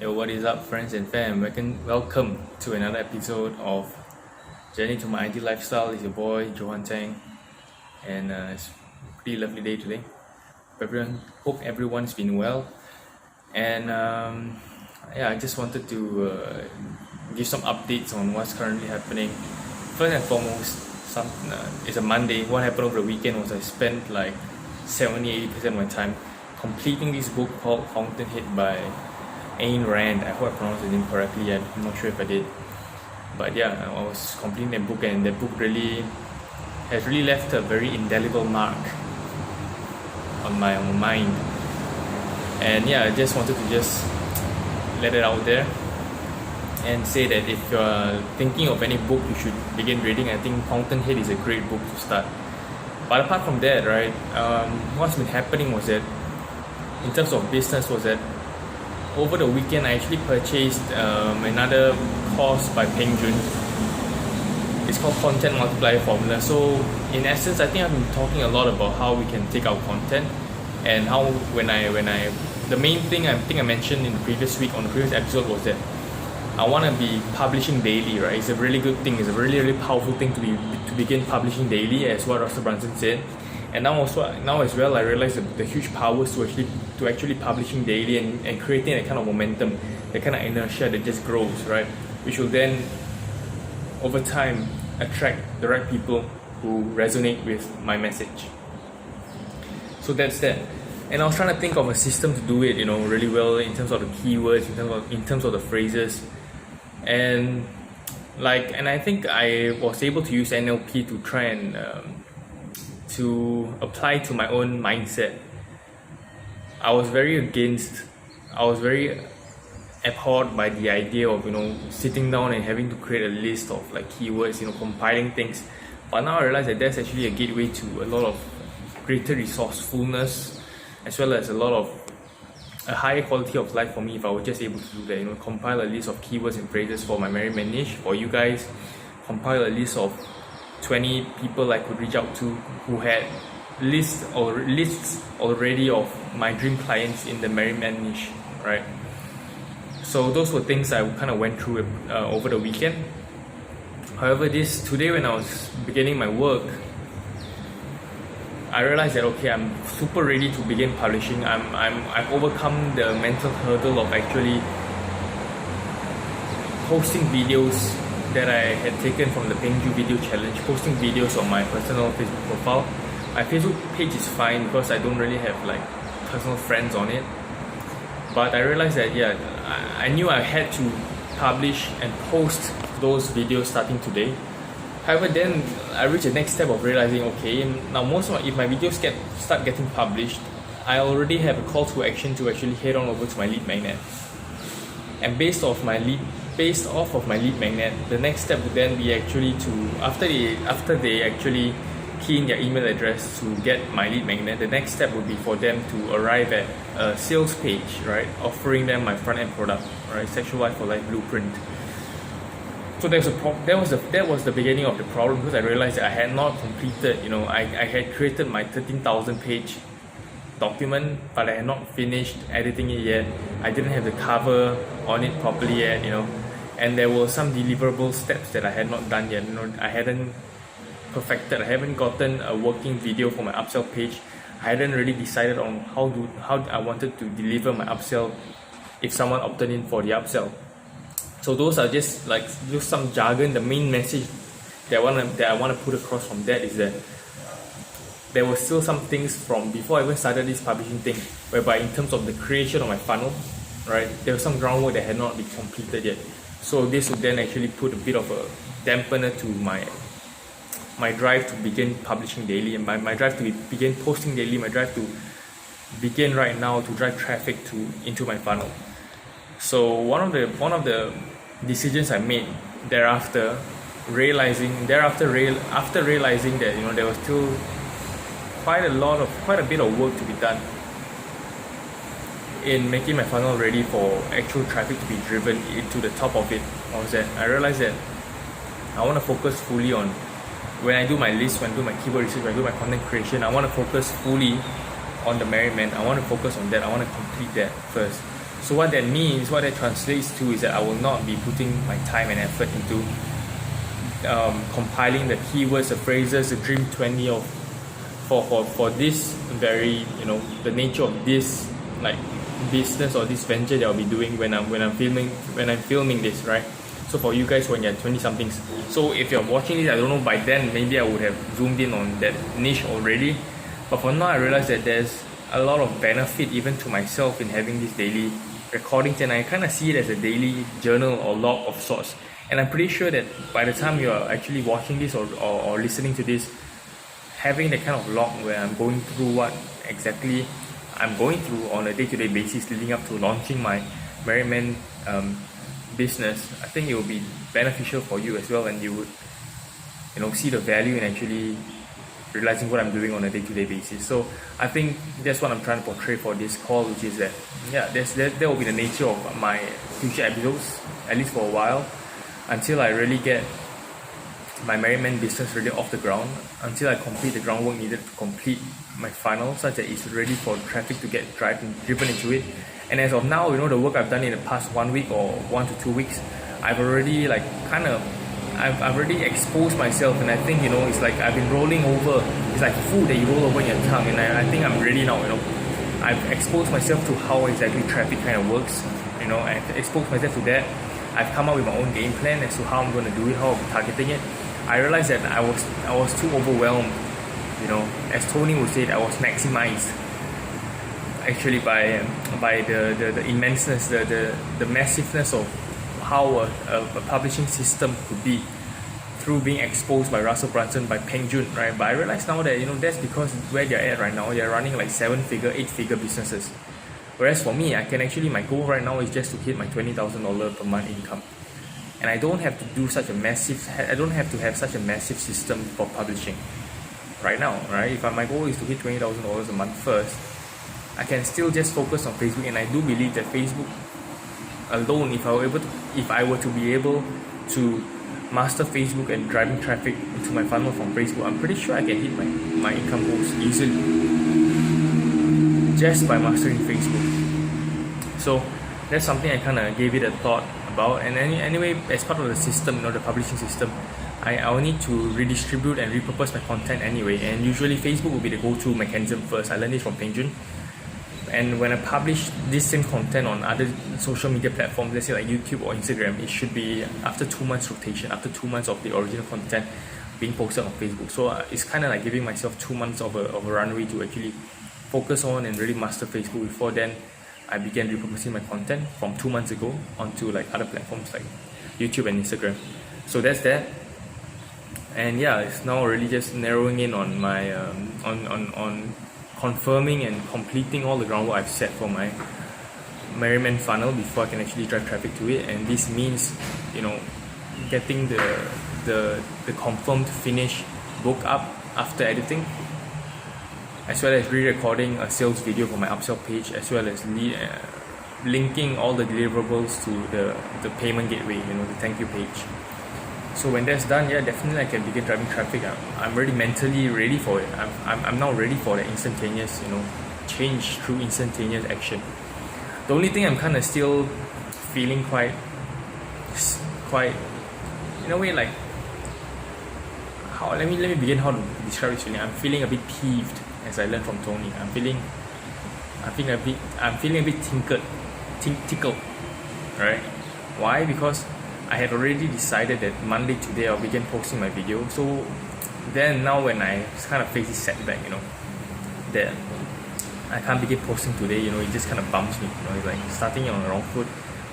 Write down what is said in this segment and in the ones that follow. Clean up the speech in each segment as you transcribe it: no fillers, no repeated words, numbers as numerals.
Yo, what is up, friends and fam? Welcome to another episode of Journey to My Ideal Lifestyle. It's your boy Johan Tang, and it's a pretty lovely day today. Hope everyone's been well, and I just wanted to give some updates on what's currently happening. First and foremost, it's a Monday. What happened over the weekend was I spent like 70-80% of my time completing this book called Fountainhead by Ayn Rand. I hope I pronounced the name correctly. I'm not sure if I did, but yeah, I was completing that book, and that book has really left a very indelible mark on my mind. And yeah, I just wanted to just let it out there and say that if you're thinking of any book you should begin reading, I think Fountainhead is a great book to start. But apart from that, right, what's been happening was that in terms of business was that over the weekend I actually purchased another course by Peng Jun. It's called Content Multiplier Formula. So in essence, I think I've been talking a lot about how we can take our content, and how the main thing I think I mentioned in the previous week on the previous episode was that I want to be publishing daily, right? It's a really good thing. It's a really, really powerful thing to begin publishing daily, as what Russell Brunson said. And now as well, I realize the huge powers to actually publishing daily and creating that kind of momentum, that kind of inertia that just grows, right? Which will then, over time, attract the right people who resonate with my message. So that's that. And I was trying to think of a system to do it, really well in terms of the keywords, in terms of the phrases, and I think I was able to use NLP to try and to apply to my own mindset. I was very abhorred by the idea of sitting down and having to create a list of like keywords, compiling things. But now I realize that that's actually a gateway to a lot of greater resourcefulness, as well as a higher quality of life for me if I was just able to do that. Compile a list of keywords and phrases for my merry man niche, for you guys, compile a list of 20 people I could reach out to who had lists already of my dream clients in the merry man niche, right? So those were things I kind of went through over the weekend. However, today when I was beginning my work, I realized that okay, I'm super ready to begin publishing. I've overcome the mental hurdle of actually posting videos that I had taken from the Pengju video challenge, posting videos on my personal Facebook profile. My Facebook page is fine because I don't really have like personal friends on it. But I realized that I knew I had to publish and post those videos starting today. However, then I reached the next step of realizing, okay, now if my videos start getting published, I already have a call to action to actually head on over to my lead magnet. And based off of my lead magnet, the next step would then be actually after they actually key in their email address to get my lead magnet, the next step would be for them to arrive at a sales page, right, offering them my front end product, right, Sexual Life for Life Blueprint. So that was the beginning of the problem, because I realized that I had not completed, I had created my 13,000 page document, but I had not finished editing it yet. I didn't have the cover on it properly yet, and there were some deliverable steps that I had not done yet. I hadn't perfected. I haven't gotten a working video for my upsell page. I hadn't really decided on how I wanted to deliver my upsell if someone opted in for the upsell. So those are just some jargon. The main message that I want to put across from that is that there were still some things from before I even started this publishing thing, whereby in terms of the creation of my funnel, right, there was some groundwork that had not been completed yet. So this would then actually put a bit of a dampener to my drive to begin publishing daily, and my drive to begin posting daily, my drive to begin right now to drive traffic into my funnel. So one of the decisions I made after realizing that there was still quite a bit of work to be done in making my funnel ready for actual traffic to be driven into the top of it, was that I realized that I want to focus fully on, when I do my list, when I do my keyword research, when I do my content creation, I want to focus fully on the merry man. I want to focus on that. I want to complete that first. So what that means, what that translates to, is that I will not be putting my time and effort into compiling the keywords, the phrases, the Dream 20 of for this very, the nature of this like business or this venture that I'll be doing when I'm filming this, right? So for you guys when you're 20 somethings, so if you're watching this, I don't know, by then maybe I would have zoomed in on that niche already, but for now I realize that there's a lot of benefit even to myself in having this daily recordings, and I kind of see it as a daily journal or log of sorts. And I'm pretty sure that by the time you are actually watching this or listening to this, having that kind of log where I'm going through what exactly I'm going through on a day-to-day basis leading up to launching my Merryman business, I think it will be beneficial for you as well, and you would see the value in actually realizing what I'm doing on a day-to-day basis. So I think that's what I'm trying to portray for this call, which is that that will be the nature of my future episodes, at least for a while, until I really get my Merryman business really off the ground, until I complete the groundwork needed to complete my funnel such that it's ready for traffic to get driven into it. And as of now, the work I've done in the past 1 week or 1 to 2 weeks, I've already I've already exposed myself, and I think it's like I've been rolling over. It's like food that you roll over in your tongue, and I think I'm ready now. I've exposed myself to how exactly traffic kind of works. I've exposed myself to that. I've come up with my own game plan as to how I'm going to do it, how I'm targeting it. I realized that I was too overwhelmed. As Tony would say, I was maximized actually by the immenseness, the massiveness of how a publishing system could be through being exposed by Russell Brunson, by Peng Joon, right? But I realize now that that's because where they're at right now, they're running like 7-figure, 8-figure businesses. Whereas for me, my goal right now is just to hit my $20,000 per month income, and I don't have to have such a massive system for publishing right now, right? If my goal is to hit $20,000 a month first, I can still just focus on Facebook, and I do believe that Facebook alone, if I were to be able to master Facebook and driving traffic into my funnel from Facebook, I'm pretty sure I can hit my income goals easily just by mastering Facebook. So that's something I kind of gave it a thought about. And anyway, as part of the system, the publishing system, I will need to redistribute and repurpose my content anyway, and usually Facebook will be the go-to mechanism first. I learned this from Peng Joon. And when I publish this same content on other social media platforms, let's say like YouTube or Instagram, it should be after 2 months rotation, after 2 months of the original content being posted on Facebook. So it's kind of like giving myself 2 months of a runway to actually focus on and really master Facebook. Before then, I began repurposing my content from 2 months ago onto like other platforms like YouTube and Instagram. So that's that. And it's now really just narrowing in on my on confirming and completing all the groundwork I've set for my Merryman funnel before I can actually drive traffic to it. And this means, getting the confirmed finished book up after editing, as well as re-recording a sales video for my upsell page, as well as linking all the deliverables to the payment gateway, the thank you page. So when that's done, definitely I can begin driving traffic. I'm already mentally ready for it. I'm now ready for the instantaneous, change through instantaneous action. The only thing I'm kind of still feeling quite, in a way, like, let me begin how to describe this feeling. I'm feeling a bit peeved, as I learned from Tony. I'm feeling a bit tickled, right? Why? Because I had already decided that Monday today I'll begin posting my video. So then now when I kind of face this setback, that I can't begin posting today, it just kind of bumps me, it's like starting on the wrong foot.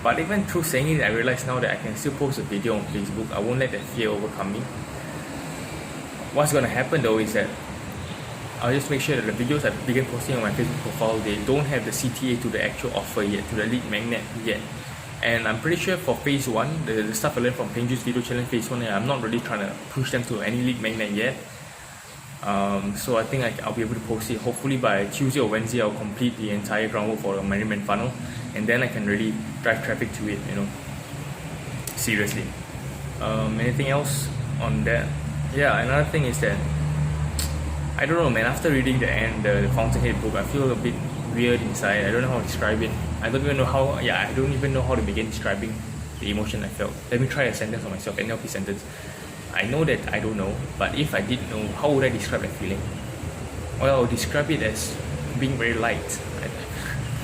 But even through saying it, I realize now that I can still post a video on Facebook. I won't let that fear overcome me. What's going to happen though is that I'll just make sure that the videos I begin posting on my Facebook profile, they don't have the CTA to the actual offer yet, to the lead magnet yet. And I'm pretty sure for phase 1, the stuff I learned from Peng Joon's video challenge phase 1, I'm not really trying to push them to any lead magnet yet. So I think I'll be able to post it. Hopefully by Tuesday or Wednesday, I'll complete the entire groundwork for the Merryman funnel, and then I can really drive traffic to it, seriously. Anything else on that? Another thing is that, I don't know, man, after reading the Fountainhead book, I feel a bit weird inside. I don't know how to describe it. I don't even know how to begin describing the emotion I felt. Let me try a sentence for myself, NLP sentence. I know that I don't know, but if I did know, how would I describe that feeling? Well, I would describe it as being very light.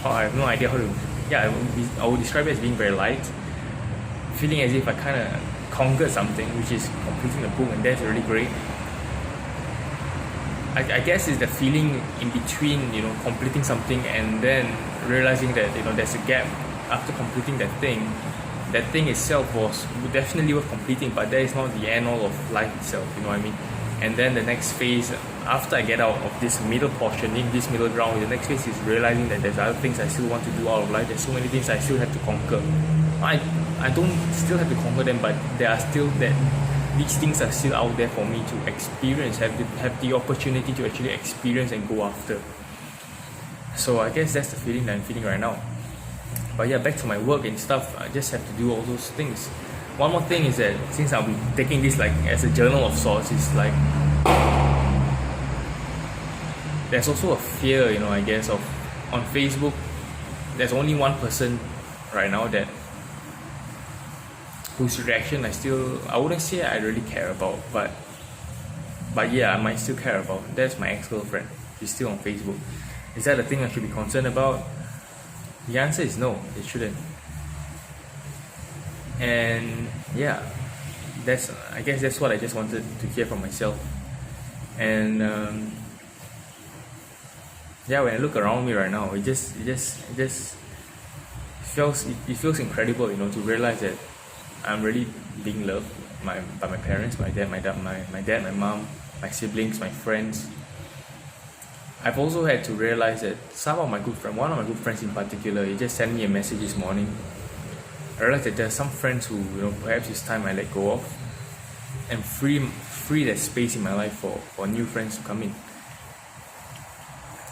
I have no idea how to. Yeah, I would describe it as being very light, feeling as if I kind of conquered something, which is completing the book, and that's really great. I guess it's the feeling in between, completing something and then realizing that there's a gap after completing that thing. That thing itself was definitely worth completing, but that is not the end all of life itself. You know what I mean? And then the next phase, after I get out of this middle portion, in this middle ground, the next phase is realizing that there's other things I still want to do out of life. There's so many things I still have to conquer. I don't still have to conquer them, but there are still these things are still out there for me to experience, have the opportunity to actually experience and go after. So I guess that's the feeling that I'm feeling right now. But yeah, back to my work and stuff, I just have to do all those things. One more thing is that since I'll be taking this like as a journal of sorts, it's like there's also a fear, I guess, of on Facebook. There's only one person right now that whose reaction I wouldn't say I really care about, but yeah, I might still care about. That's my ex-girlfriend. She's still on Facebook. Is that a thing I should be concerned about? The answer is no, it shouldn't. And yeah, I guess that's what I just wanted to hear from myself. And yeah, when I look around me right now, it just feels incredible, to realize that I'm really being loved by my parents, my dad, my mom, my siblings, my friends. I've also had to realize that one of my good friends in particular, he just sent me a message this morning. I realized that there are some friends who, perhaps it's time I let go of and free that space in my life for new friends to come in.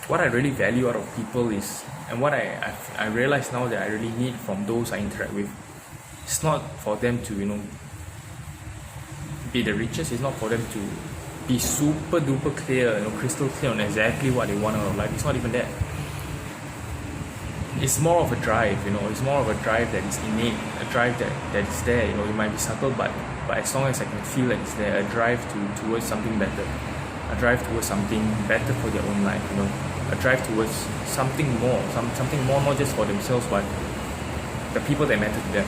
What I really value out of people is, and what I realize now that I really need from those I interact with, it's not for them to, be the richest. It's not for them to be super duper clear, crystal clear on exactly what they want out of life. It's not even that. It's more of a drive, it's more of a drive that is innate, a drive that is there, it might be subtle, but as long as I can feel that it's there, a drive towards something better, a drive towards something better for their own life, a drive towards something more, something more, not just for themselves, but the people that matter to them.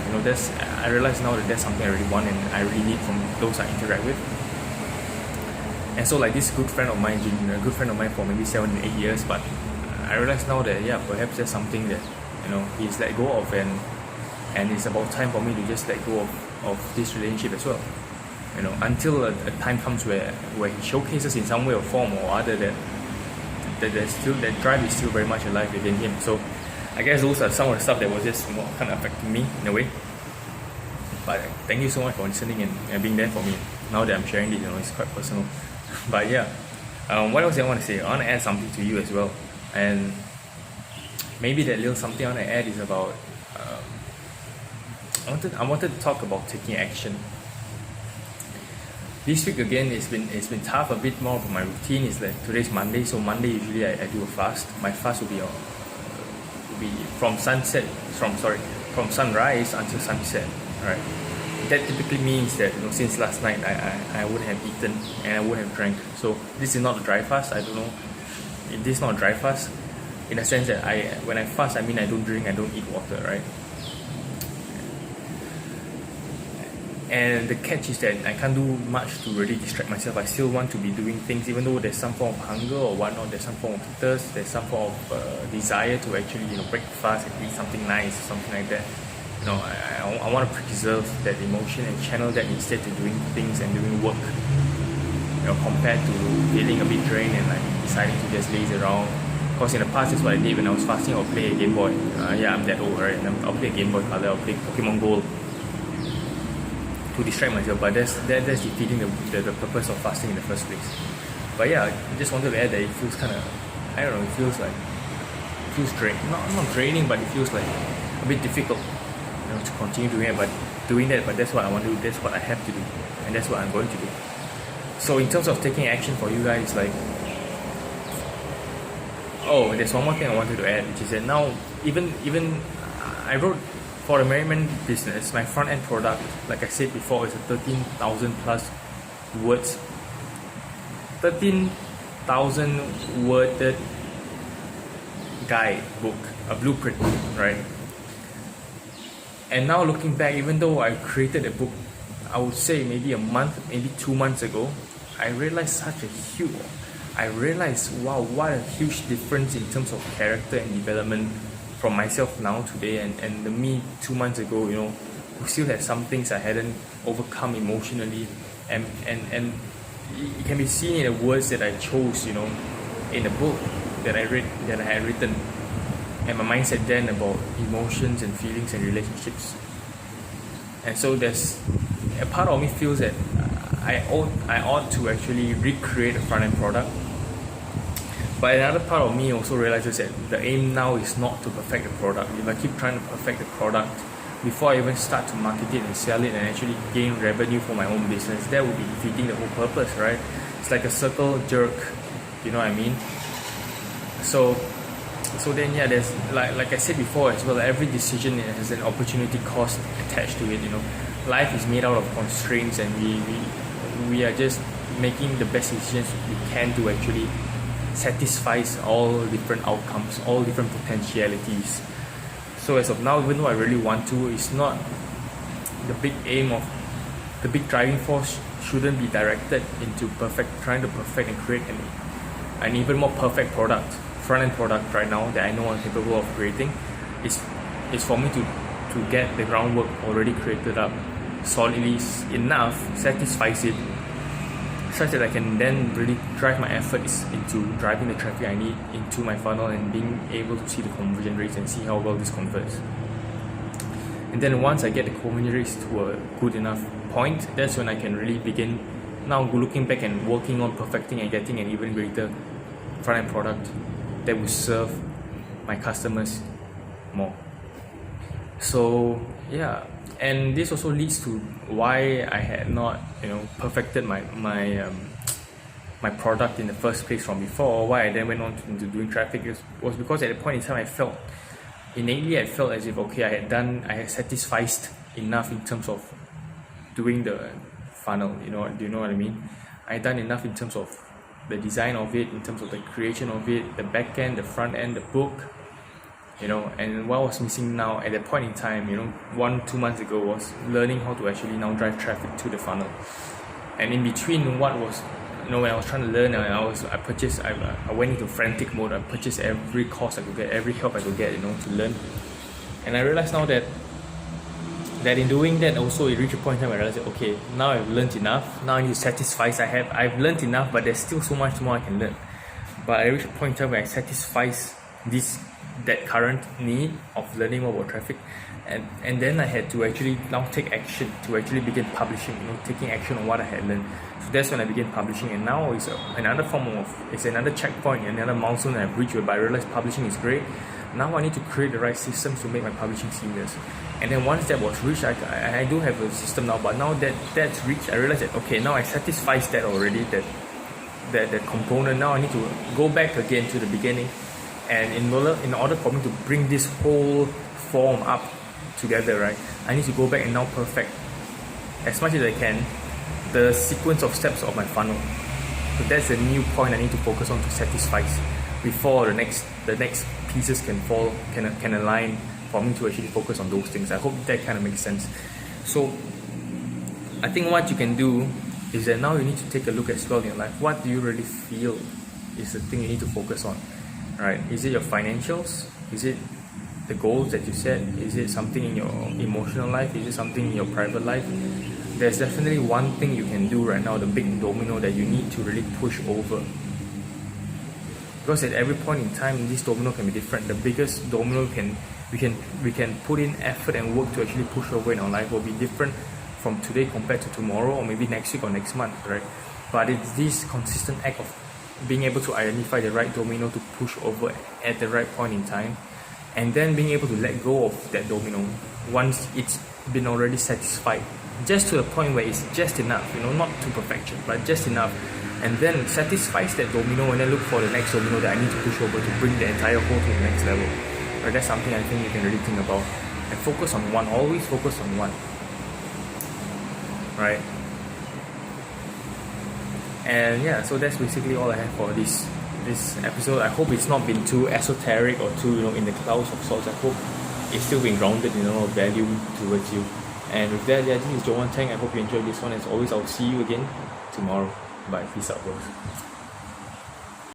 I realize now that that's something I really want and I really need from those I interact with. And so like this good friend of mine, been a good friend of mine for maybe 7-8 years, but I realize now that perhaps that's something that he's let go of, and it's about time for me to just let go of this relationship as well. Until a time comes where he showcases in some way or form or other that there's still that drive is still very much alive within him. So I guess those are some of the stuff that was just kind of affecting me in a way. But thank you so much for listening and being there for me. Now that I'm sharing this, it's quite personal. But yeah, what else I want to say? I want to add something to you as well. And maybe that little something I want to add is about I wanted to talk about taking action. This week again, it's been tough. A bit more of my routine is like today's Monday, so Monday usually I do a fast. My fast will be from sunrise until sunset. Right. That typically means that since last night I wouldn't have eaten and I wouldn't have drank. So this is not a dry fast. I don't know. This is not a dry fast in a sense that when I fast, I mean I don't drink, I don't eat water, right? And the catch is that I can't do much to really distract myself. I still want to be doing things, even though there's some form of hunger or whatnot, there's some form of thirst, there's some form of desire to actually break fast and eat something nice, something like that. I want to preserve that emotion and channel that instead to doing things and doing work. Compared to feeling a bit drained and like deciding to just laze around. Because in the past, that's what I did when I was fasting. I'll play a Game Boy. I'm that old, right? I'll play a Game Boy Color. I'll play Pokemon Gold to distract myself. But that's defeating the purpose of fasting in the first place. But yeah, I just wanted to add that it feels kind of, I don't know, it feels draining. Not draining, but it feels like a bit difficult, to continue doing that. But that's what I want to do. That's what I have to do, and that's what I'm going to do. So in terms of taking action for you guys, like Oh, there's one more thing I wanted to add, which is that now even I wrote for the Merriman business, my front end product, like I said before, is a 13,000 plus words, 13,000 worded guide book, a blueprint, right? And now looking back, even though I created a book, I would say maybe a month, maybe 2 months ago, I realized wow, what a huge difference in terms of character and development from myself now today and the me 2 months ago, who still had some things I hadn't overcome emotionally, and it can be seen in the words that I chose, in the book that I had written, and my mindset then about emotions and feelings and relationships. And so there's a part of me feels that I ought to actually recreate a front-end product. But another part of me also realizes that the aim now is not to perfect the product. If I keep trying to perfect the product before I even start to market it and sell it and actually gain revenue for my own business, that would be defeating the whole purpose, right? It's like a circle jerk, you know what I mean? So then there's like I said before as well, every decision has an opportunity cost attached to it. Life is made out of constraints, and we are just making the best decisions we can to actually satisfy all different outcomes, all different potentialities. So as of now, even though I really want to, it's not the big aim of the big driving force shouldn't be directed into trying to perfect and create an even more perfect product, front-end product right now that I know I'm capable of creating. It's for me to get the groundwork already created up solidly enough, satisfies it, such that I can then really drive my efforts into driving the traffic I need into my funnel and being able to see the conversion rates and see how well this converts. And then once I get the conversion rates to a good enough point, that's when I can really begin now looking back and working on perfecting and getting an even greater front-end product that will serve my customers more. So yeah, and this also leads to why I had not perfected my product in the first place from before, or why I then went on into doing traffic was because at the point in time I felt as if I had satisfied enough in terms of doing the funnel. Do you know what I mean? I had done enough in terms of the design of it, in terms of the creation of it, the back end, the front end, the book, and what was missing now at that point in time, 1-2 months ago, was learning how to actually now drive traffic to the funnel. And in between what was, when I was trying to learn, I went into frantic mode. I purchased every course I could get, every help I could get, to learn. And I realized now that in doing that also, it reached a point in time where I realized that, okay, now I've learned enough. Now I need to satisfy. I've learned enough, but there's still so much more I can learn. But I reached a point in time where I satisfy that current need of learning more about traffic, and then I had to actually now take action to actually begin publishing, taking action on what I had learned. So that's when I began publishing, and now it's another checkpoint, another milestone I've reached, whereby I realized publishing is great. Now I need to create the right systems to make my publishing seamless. And then once that was reached, I do have a system now, but now that's reached, I realized that, okay, now I satisfied that already, that component. Now I need to go back again to the beginning, and in order for me to bring this whole form up together, right, I need to go back and now perfect as much as I can the sequence of steps of my funnel. So that's the new point I need to focus on to satisfy before the next pieces can align for me to actually focus on those things. I hope that kind of makes sense. So I think what you can do is that now you need to take a look as well in your life. What do you really feel is the thing you need to focus on, right? Is it your financials? Is it the goals that you set? Is it something in your emotional life? Is it something in your private life? There's definitely one thing you can do right now, the big domino that you need to really push over. Because at every point in time, this domino can be different. The biggest domino we can put in effort and work to actually push over in our life will be different from today compared to tomorrow, or maybe next week or next month, right? But it's this consistent act of being able to identify the right domino to push over at the right point in time, and then being able to let go of that domino once it's been already satisfied, just to the point where it's just enough, not to perfection, but just enough and then satisfies that domino, and then look for the next domino that I need to push over to bring the entire whole to the next level. Right? That's something I think you can really think about, and focus on one. Always focus on one. Right? And yeah, so that's basically all I have for this episode. I hope it's not been too esoteric or too in the clouds of sorts. I hope it's still been grounded in a lot of value towards you. And with that, yeah, this is Johan Tang. I hope you enjoyed this one. As always, I'll see you again tomorrow. Bye. Peace out, bros.